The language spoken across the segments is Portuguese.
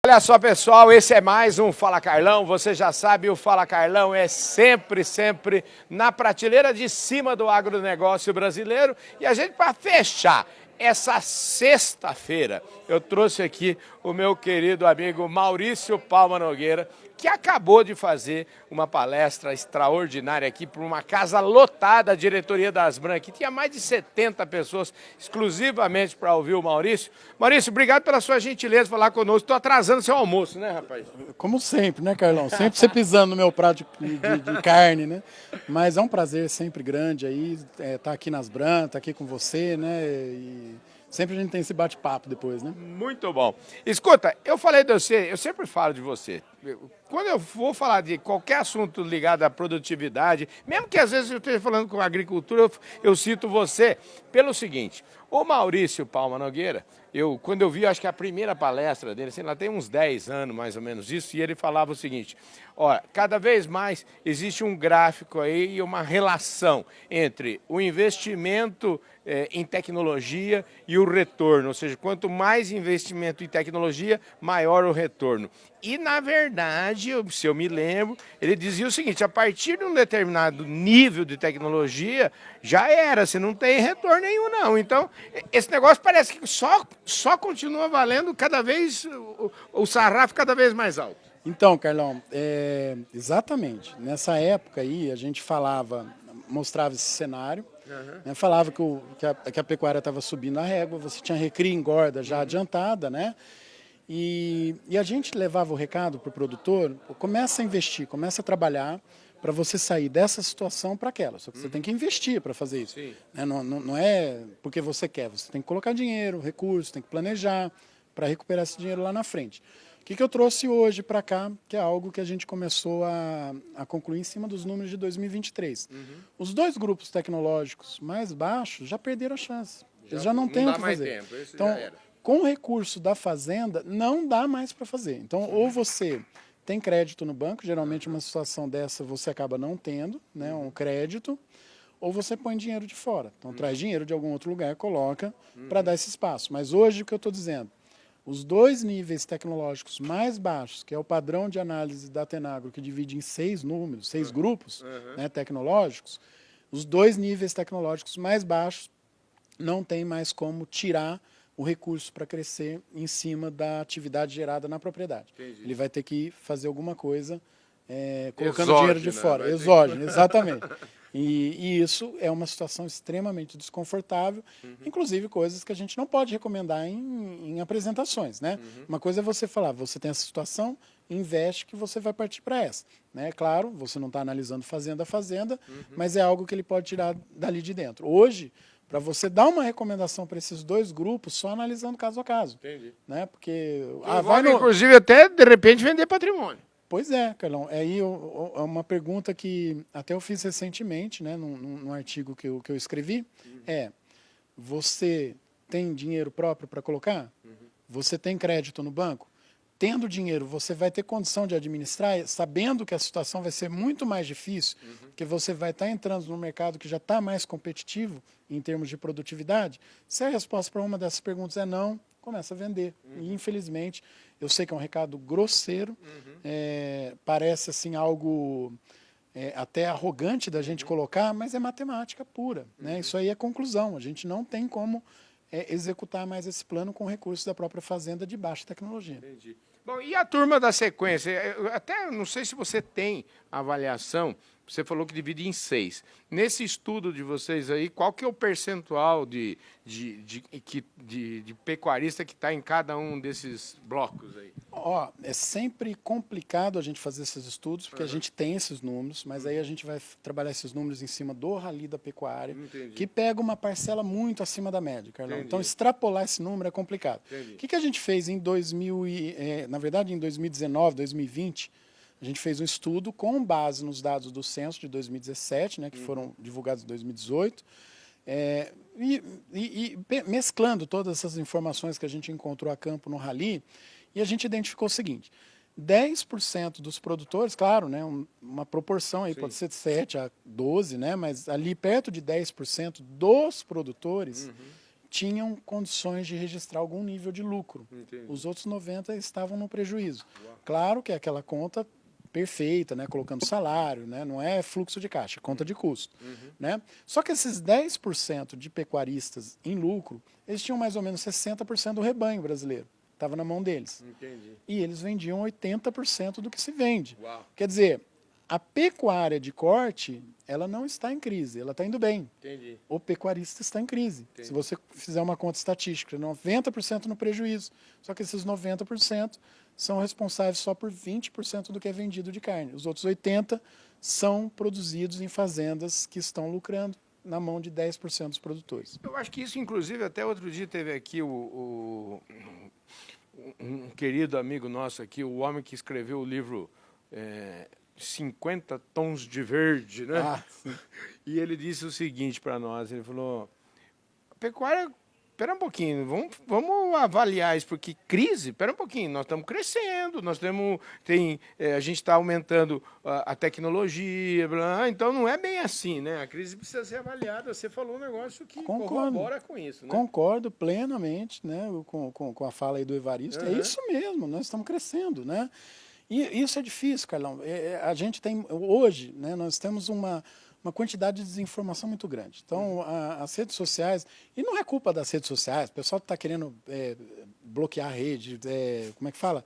Olha só, pessoal, esse é mais um Fala Carlão. Você já sabe, o Fala Carlão é sempre na prateleira de cima do agronegócio brasileiro. E a gente, para fechar essa sexta-feira, eu trouxe aqui o meu querido amigo Maurício Palma Nogueira, que acabou de fazer uma palestra extraordinária aqui para uma casa lotada, a diretoria das Bran, que tinha mais de 70 pessoas exclusivamente para ouvir o Maurício. Maurício, obrigado pela sua gentileza de falar conosco. Estou atrasando seu almoço, né, rapaz? Como sempre, né, Carlão? Sempre você pisando no meu prato de carne, né? Mas é um prazer sempre grande aí tá aqui nas Bran, tá aqui com você, né? E sempre a gente tem esse bate-papo depois, né? Muito bom. Escuta, eu falei de você, eu sempre falo de você. Quando eu vou falar de qualquer assunto ligado à produtividade, mesmo que às vezes eu esteja falando com a agricultura, eu cito você pelo seguinte: o Maurício Palma Nogueira, quando eu vi, acho que a primeira palestra dele, sei lá, tem uns 10 anos mais ou menos isso, e ele falava o seguinte: olha, cada vez mais existe um gráfico aí e uma relação entre o investimento em tecnologia e o retorno, ou seja, quanto mais investimento em tecnologia, maior o retorno. E, na verdade, se eu me lembro, ele dizia o seguinte: a partir de um determinado nível de tecnologia, já era, você não tem retorno nenhum, não. Então, esse negócio parece que só continua valendo cada vez, o sarrafo cada vez mais alto. Então, Carlão, exatamente. Nessa época aí, a gente mostrava esse cenário, né, falava que a pecuária estava subindo a régua, você tinha recria e engorda já adiantada, né? E a gente levava o recado para o produtor: começa a investir, começa a trabalhar para você sair dessa situação para aquela. Só que você tem que investir para fazer isso. Né? Não é porque você quer, você tem que colocar dinheiro, recursos, tem que planejar para recuperar esse dinheiro lá na frente. O que eu trouxe hoje para cá, que é algo que a gente começou a concluir em cima dos números de 2023. Os dois grupos tecnológicos mais baixos já perderam a chance. Eles já não têm o que fazer. Então, com o recurso da fazenda, não dá mais para fazer. Então, ou você tem crédito no banco, geralmente uma situação dessa você acaba não tendo, né, um crédito, ou você põe dinheiro de fora. Então, traz dinheiro de algum outro lugar, coloca para dar esse espaço. Mas hoje, o que eu estou dizendo, os dois níveis tecnológicos mais baixos, que é o padrão de análise da Tenagro, que divide em 6 números, 6 grupos né, tecnológicos, os dois níveis tecnológicos mais baixos não tem mais como tirar o recurso para crescer em cima da atividade gerada na propriedade. Entendi. Ele vai ter que fazer alguma coisa colocando Exógena, dinheiro de fora. Exógeno, exatamente. E isso é uma situação extremamente desconfortável, inclusive coisas que a gente não pode recomendar em apresentações. Né? Uma coisa é você falar: você tem essa situação, investe que você vai partir para essa. Né? Claro, você não está analisando fazenda a fazenda, mas é algo que ele pode tirar dali de dentro. Hoje, para você dar uma recomendação para esses dois grupos, só analisando caso a caso. Entendi. Né? Porque inclusive, até, de repente, vender patrimônio. Pois é, Carlão. Aí é uma pergunta que até eu fiz recentemente, né, num artigo que eu escrevi, você tem dinheiro próprio para colocar? Você tem crédito no banco? Tendo dinheiro, você vai ter condição de administrar, sabendo que a situação vai ser muito mais difícil, que você vai estar entrando no mercado que já está mais competitivo em termos de produtividade? Se a resposta para uma dessas perguntas é não, começa a vender. E, infelizmente, eu sei que é um recado grosseiro, parece assim algo até arrogante da gente colocar, mas é matemática pura. Né? Isso aí é conclusão. A gente não tem como executar mais esse plano com recursos da própria fazenda de baixa tecnologia. Entendi. Bom, e a turma da sequência? Eu até não sei se você tem avaliação, você falou que divide em 6. Nesse estudo de vocês aí, qual que é o percentual de pecuarista que está em cada um desses blocos aí? É sempre complicado a gente fazer esses estudos, porque a gente tem esses números, mas aí a gente vai trabalhar esses números em cima do Rally da Pecuária, que pega uma parcela muito acima da média, Carlão. Então, extrapolar esse número é complicado. O que a gente fez em na verdade, em 2019, 2020, a gente fez um estudo com base nos dados do censo de 2017, né, que foram divulgados em 2018, mesclando todas essas informações que a gente encontrou a campo no Rally, e a gente identificou o seguinte: 10% dos produtores, claro, né, uma proporção aí, pode ser de 7 a 12, né, mas ali perto de 10% dos produtores tinham condições de registrar algum nível de lucro. Entendi. Os outros 90 estavam no prejuízo. Claro que é aquela conta perfeita, né, colocando salário, né, não é fluxo de caixa, é conta de custo. Né? Só que esses 10% de pecuaristas em lucro, eles tinham mais ou menos 60% do rebanho brasileiro. Estava na mão deles. Entendi. E eles vendiam 80% do que se vende. Uau. Quer dizer, a pecuária de corte, ela não está em crise, ela está indo bem. Entendi. O pecuarista está em crise. Se você fizer uma conta estatística, 90% no prejuízo. Só que esses 90% são responsáveis só por 20% do que é vendido de carne. Os outros 80% são produzidos em fazendas que estão lucrando na mão de 10% dos produtores. Eu acho que isso, inclusive, até outro dia teve aqui um querido amigo nosso aqui, o homem que escreveu o livro 50 Tons de Verde, né? Ah, e ele disse o seguinte para nós, ele falou, a pecuária, espera um pouquinho, vamos avaliar isso, porque crise, espera um pouquinho, nós estamos crescendo, a gente está aumentando a tecnologia, então não é bem assim, né? A crise precisa ser avaliada, você falou um negócio que corrobora com isso, né? Concordo plenamente, né, com a fala aí do Evaristo, é isso mesmo, nós estamos crescendo, né? E isso é difícil, Carlão. A gente tem, hoje, né, nós temos uma quantidade de desinformação muito grande. Então, as redes sociais, e não é culpa das redes sociais, o pessoal está querendo bloquear a rede, como é que fala?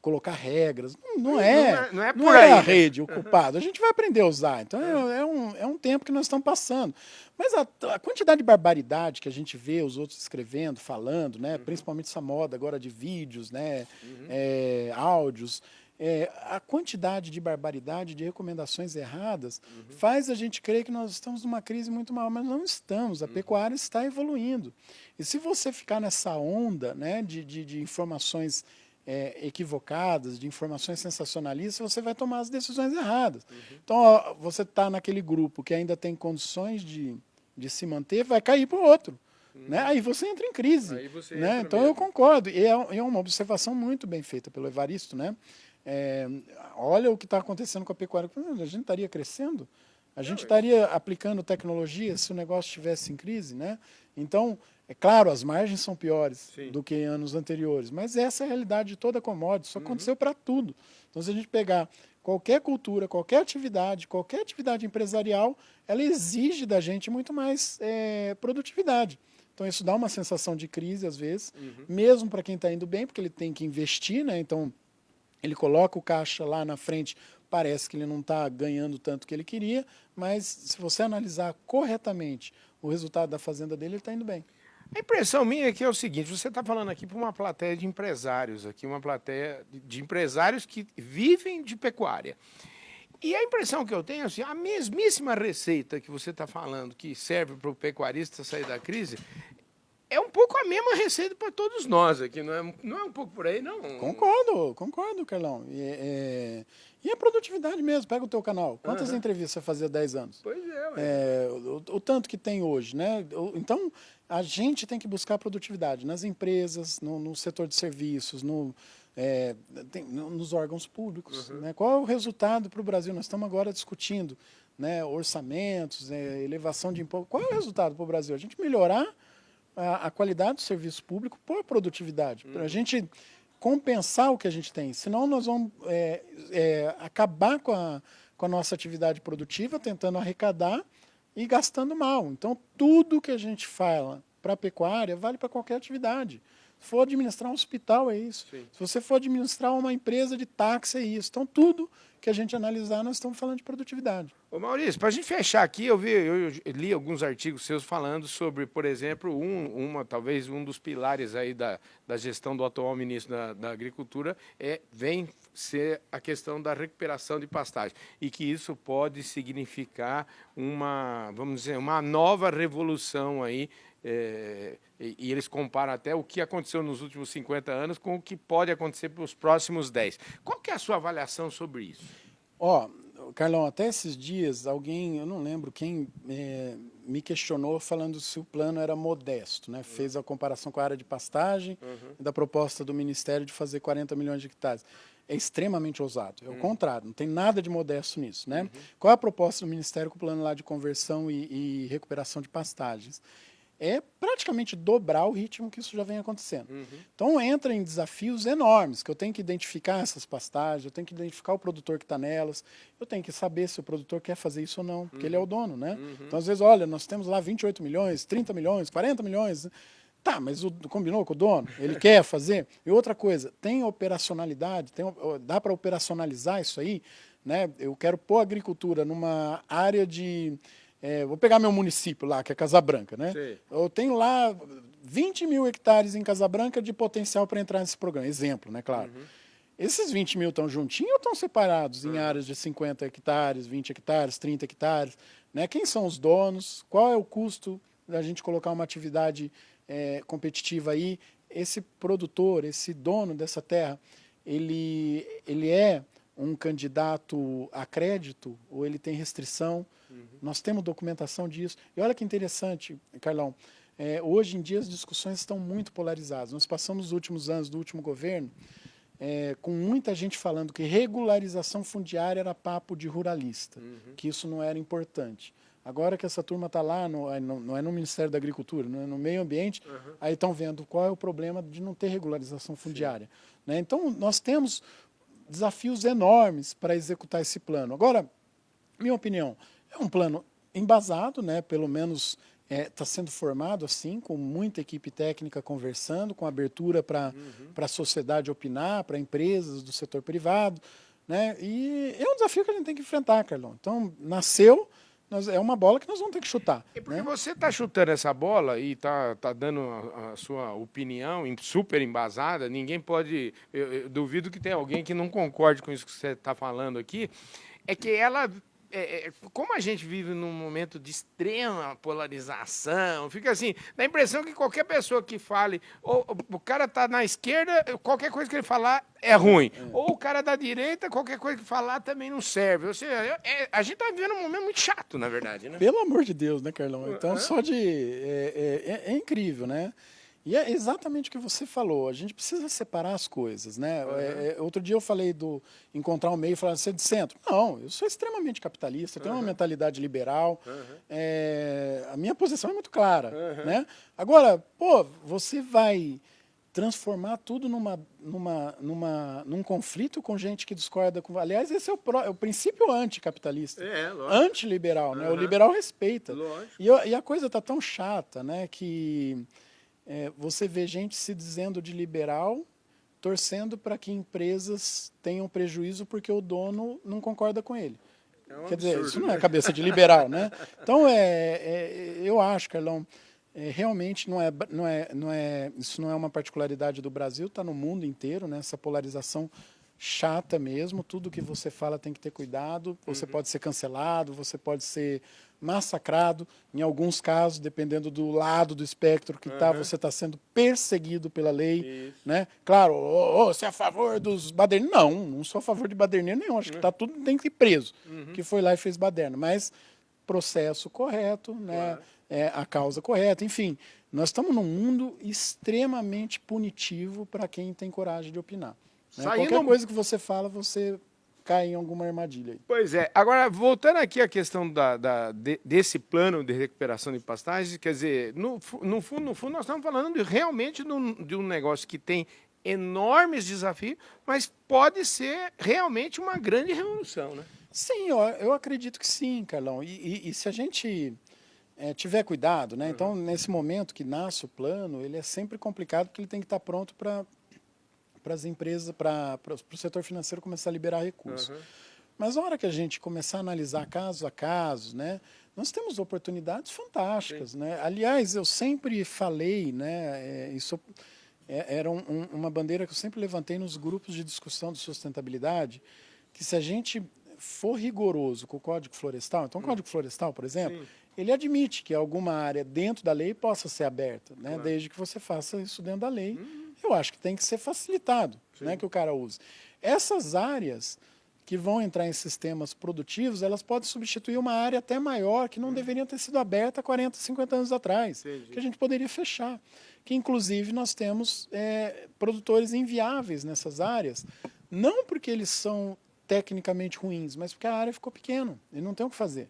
Colocar regras. Não é a rede o culpado. A gente vai aprender a usar. Então, é um tempo que nós estamos passando. Mas a quantidade de barbaridade que a gente vê os outros escrevendo, falando, né, principalmente essa moda agora de vídeos, né, áudios, a quantidade de barbaridade, de recomendações erradas, faz a gente crer que nós estamos numa crise muito maior, mas não estamos. A pecuária está evoluindo. E se você ficar nessa onda, né, de informações equivocadas, de informações sensacionalistas, você vai tomar as decisões erradas. Então, ó, você está naquele grupo que ainda tem condições de se manter, vai cair para o outro. Né? Aí você entra em crise. Né? Então, eu concordo. E é uma observação muito bem feita pelo Evaristo, né? Olha o que está acontecendo com a pecuária. A gente estaria crescendo? A gente estaria aplicando tecnologia se o negócio estivesse em crise? Né? Então, é claro, as margens são piores do que anos anteriores, mas essa é a realidade de toda commodity, isso aconteceu para tudo. Então, se a gente pegar qualquer cultura, qualquer atividade empresarial, ela exige da gente muito mais produtividade. Então, isso dá uma sensação de crise, às vezes, mesmo para quem está indo bem, porque ele tem que investir, né? Então, ele coloca o caixa lá na frente, parece que ele não está ganhando tanto que ele queria, mas se você analisar corretamente o resultado da fazenda dele, ele está indo bem. A impressão minha é que é o seguinte, você está falando aqui para uma plateia de empresários, uma plateia de empresários que vivem de pecuária. E a impressão que eu tenho é assim, a mesmíssima receita que você está falando, que serve para o pecuarista sair da crise, é um pouco a mesma receita para todos nós aqui, não é um pouco por aí, não? Concordo, Carlão. E a produtividade mesmo, pega o teu canal. Quantas entrevistas você fazia há 10 anos? Pois é. O tanto que tem hoje, né? Então, a gente tem que buscar produtividade nas empresas, no setor de serviços, nos órgãos públicos. Né? Qual é o resultado para o Brasil? Nós estamos agora discutindo, né, orçamentos, elevação de imposto. Qual é o resultado para o Brasil? A gente melhorar a qualidade do serviço público por produtividade, para a gente compensar o que a gente tem. Senão nós vamos acabar com a nossa atividade produtiva, tentando arrecadar e gastando mal. Então, tudo que a gente fala para a pecuária vale para qualquer atividade. Se for administrar um hospital, é isso. Sim. Se você for administrar uma empresa de táxi, é isso. Então, tudo que a gente analisar, nós estamos falando de produtividade. Ô Maurício, para a gente fechar aqui, eu li alguns artigos seus falando sobre, por exemplo, talvez um dos pilares aí da gestão do atual ministro da Agricultura vem ser a questão da recuperação de pastagem e que isso pode significar uma nova revolução aí. E eles comparam até o que aconteceu nos últimos 50 anos com o que pode acontecer para os próximos 10. Qual que é a sua avaliação sobre isso? Carlão, até esses dias, alguém, eu não lembro quem, me questionou falando se o plano era modesto, né? Fez a comparação com a área de pastagem da proposta do Ministério de fazer 40 milhões de hectares. É extremamente ousado, é o contrário, não tem nada de modesto nisso, né? Qual é a proposta do Ministério com o plano lá de conversão e recuperação de pastagens? é praticamente dobrar o ritmo que isso já vem acontecendo. Então entra em desafios enormes, que eu tenho que identificar essas pastagens, eu tenho que identificar o produtor que está nelas, eu tenho que saber se o produtor quer fazer isso ou não, porque ele é o dono, né? Então às vezes, olha, nós temos lá 28 milhões, 30 milhões, 40 milhões, tá, mas combinou com o dono? Ele quer fazer? E outra coisa, tem operacionalidade, dá para operacionalizar isso aí, né? Eu quero pôr a agricultura numa área de... vou pegar meu município lá, que é Casabranca, né? Sim. Eu tenho lá 20 mil hectares em Casabranca de potencial para entrar nesse programa. Exemplo, né, claro. Esses 20 mil estão juntinhos ou estão separados em áreas de 50 hectares, 20 hectares, 30 hectares? Né? Quem são os donos? Qual é o custo da gente colocar uma atividade competitiva aí? Esse produtor, esse dono dessa terra, ele é um candidato a crédito ou ele tem restrição? Nós temos documentação disso. E olha que interessante, Carlão, hoje em dia as discussões estão muito polarizadas. Nós passamos os últimos anos do último governo com muita gente falando que regularização fundiária era papo de ruralista, que isso não era importante. Agora que essa turma está lá, não é no Ministério da Agricultura, não é no Meio Ambiente, aí estão vendo qual é o problema de não ter regularização fundiária. Né? Então, nós temos desafios enormes para executar esse plano. Agora, minha opinião, é um plano embasado, né? Pelo menos está sendo formado assim, com muita equipe técnica conversando, com abertura para a sociedade opinar, para empresas do setor privado. Né? E é um desafio que a gente tem que enfrentar, Carlão. Então, nasceu... é uma bola que nós vamos ter que chutar. É porque né? você está chutando essa bola e está dando a sua opinião super embasada, ninguém pode... Eu duvido que tenha alguém que não concorde com isso que você está falando aqui, é que ela... como a gente vive num momento de extrema polarização, fica assim, dá a impressão que qualquer pessoa que fale, ou o cara está na esquerda, qualquer coisa que ele falar é ruim, ou o cara da direita, qualquer coisa que falar também não serve. Ou seja, a gente está vivendo um momento muito chato, na verdade, né? Pelo amor de Deus, né, Carlão? Então, só de... é incrível, né? E é exatamente o que você falou, a gente precisa separar as coisas, né? Outro dia eu falei do encontrar um meio e falar, você é de centro? Não, eu sou extremamente capitalista, tenho uma mentalidade liberal, a minha posição é muito clara, né? Agora, pô, você vai transformar tudo num conflito com gente que discorda com... Aliás, esse é o princípio anticapitalista, antiliberal, né? O liberal respeita. E a coisa tá tão chata, né, que... você vê gente se dizendo de liberal, torcendo para que empresas tenham prejuízo porque o dono não concorda com ele. Quer dizer, isso não é cabeça de liberal, né? Então, eu acho, Carlão, realmente isso não é uma particularidade do Brasil, está no mundo inteiro, né? Essa polarização chata mesmo, tudo que você fala tem que ter cuidado, você pode ser cancelado, você pode ser massacrado, em alguns casos, dependendo do lado do espectro que está, você está sendo perseguido pela lei, né? Claro, você é a favor dos baderneiros? Não sou a favor de baderneiro nenhum, acho que tudo tem que ir preso, que foi lá e fez baderna, mas processo correto, né? A causa correta, enfim, nós estamos num mundo extremamente punitivo para quem tem coragem de opinar. Né? Qualquer coisa que você fala, você cai em alguma armadilha. Aí. Pois é. Agora, voltando aqui à questão desse plano de recuperação de pastagens, quer dizer, no fundo, nós estamos falando realmente de um negócio que tem enormes desafios, mas pode ser realmente uma grande revolução, né? Sim, eu acredito que sim, Carlão. E se a gente tiver cuidado, né? Então, nesse momento que nasce o plano, ele é sempre complicado porque ele tem que estar pronto para as empresas, para o setor financeiro começar a liberar recursos. Mas na hora que a gente começar a analisar caso a caso, né, nós temos oportunidades fantásticas. Né? Aliás, eu sempre falei, né, isso era uma bandeira que eu sempre levantei nos grupos de discussão de sustentabilidade, que se a gente for rigoroso com o Código Florestal, então o Código Florestal, por exemplo, ele admite que alguma área dentro da lei possa ser aberta, né, desde que você faça isso dentro da lei. Eu acho que tem que ser facilitado, né, que o cara use. Essas áreas que vão entrar em sistemas produtivos, elas podem substituir uma área até maior que não deveria ter sido aberta há 40, 50 anos atrás, que a gente poderia fechar. Que, inclusive, nós temos produtores inviáveis nessas áreas, não porque eles são tecnicamente ruins, mas porque a área ficou pequena e não tem o que fazer.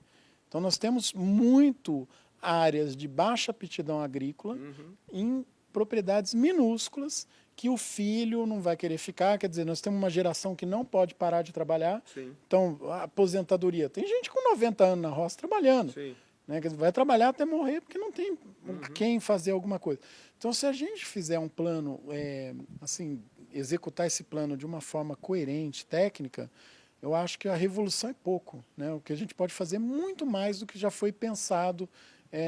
Então, nós temos muito áreas de baixa aptidão agrícola em propriedades minúsculas que o filho não vai querer ficar. Quer dizer, nós temos uma geração que não pode parar de trabalhar. Sim. Então, a aposentadoria. Tem gente com 90 anos na roça trabalhando. Sim. Né? Quer dizer, vai trabalhar até morrer porque não tem quem fazer alguma coisa. Então, se a gente fizer um plano, assim, executar esse plano de uma forma coerente, técnica, eu acho que a revolução é pouco, né? O que a gente pode fazer é muito mais do que já foi pensado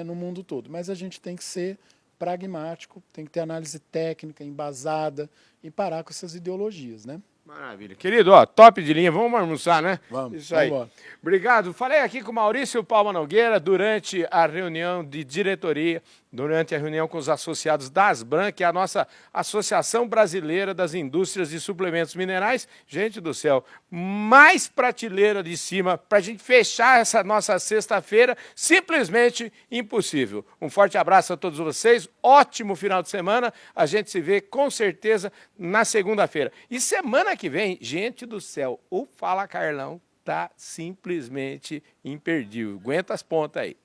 no mundo todo. Mas a gente tem que ser pragmático, tem que ter análise técnica, embasada e parar com essas ideologias, né? Maravilha. Querido, ó, top de linha. Vamos almoçar, né? Vamos. Isso aí. Vamos embora. Obrigado. Falei aqui com o Maurício Palma Nogueira durante a reunião de diretoria, durante a reunião com os associados da Asbram, que é a nossa Associação Brasileira das Indústrias de Suplementos Minerais. Gente do céu, mais prateleira de cima para a gente fechar essa nossa sexta-feira, simplesmente impossível. Um forte abraço a todos vocês, ótimo final de semana. A gente se vê com certeza na segunda-feira. E semana que vem, gente do céu, o Fala Carlão tá simplesmente imperdível. Aguenta as pontas aí.